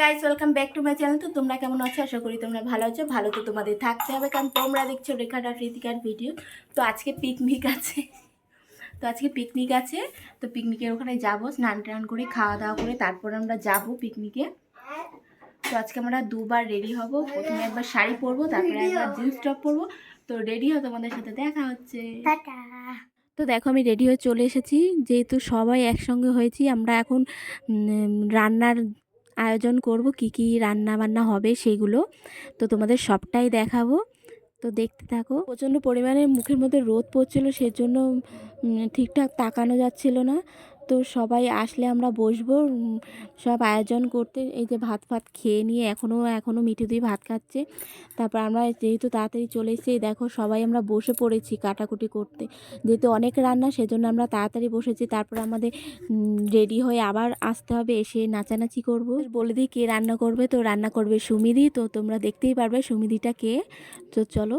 Guys, welcome back to my channel. তো তোমরা কেমন আছো? আশা করি তোমরা ভালো আছো। ভালো তো তোমাদের থাকতে হবে, কারণ তোমরা দেখছো রেখার আর ঋতিকার ভিডিও। তো আজকে পিকনিক আছে। তো পিকনিকের ওখানে যাবো, স্নান টান করে খাওয়া দাওয়া করে তারপর আমরা যাব পিকনিকে। তো আজকে আমরা দুবার রেডি হব। প্রথমে একবার শাড়ি পরবো, তারপরে একবার জিন্স টপ পরবো। তো রেডি হয়ে তোমাদের সাথে দেখা হচ্ছে। তো দেখো আমি রেডি হয়ে চলে এসেছি। যেহেতু সবাই একসঙ্গে হয়েছি, আমরা এখন রান্নার আয়োজন করব, কি কি রান্না বান্না হবে সেগুলো তো তোমাদের সবটাই দেখাবো। তো দেখতে থাকো। প্রচণ্ড পরিমাণে মুখের মধ্যে রোদ পড়ছিল, সেজন্য ঠিকঠাক তাকানো যাচ্ছিল না। তো সবাই আসলে আমরা বসবো সব আয়োজন করতে। এই যে ভাত খেয়ে নিয়ে এখনও মিঠু দিয়ে ভাত খাচ্ছে। তারপর আমরা যেহেতু তাড়াতাড়ি চলে এসেছি, দেখো সবাই আমরা বসে পড়েছি কাটাকুটি করতে। যেহেতু অনেক রান্না, সেজন্য আমরা তাড়াতাড়ি বসেছি। তারপর আমাদের রেডি হয়ে আবার আসতে হবে, এসে নাচানাচি করব। বলে দিই কে রান্না করবে। তো রান্না করবে সুমিদি। তো তোমরা দেখতেই পারবে সুমিদিটা কে। তো চলো।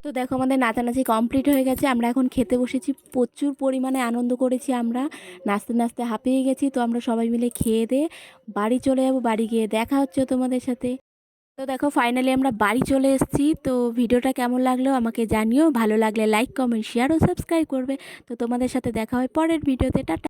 তো দেখো আমাদের নাচানাচি কমপ্লিট হয়ে গেছে, আমরা এখন খেতে বসেছি। প্রচুর পরিমাণে আনন্দ করেছি আমরা, নাচতে নাচতে হাঁপিয়ে গেছি। তো আমরা সবাই মিলে খেয়ে দিয়ে বাড়ি চলে যাবো, বাড়ি গিয়ে দেখা হচ্ছে তোমাদের সাথে। তো দেখো ফাইনালি আমরা বাড়ি চলে এসেছি। তো ভিডিওটা কেমন লাগলো আমাকে জানিও, ভালো লাগলে লাইক কমেন্ট শেয়ার ও সাবস্ক্রাইব করবে। তো তোমাদের সাথে দেখা হয় পরের ভিডিওতে। টাটা।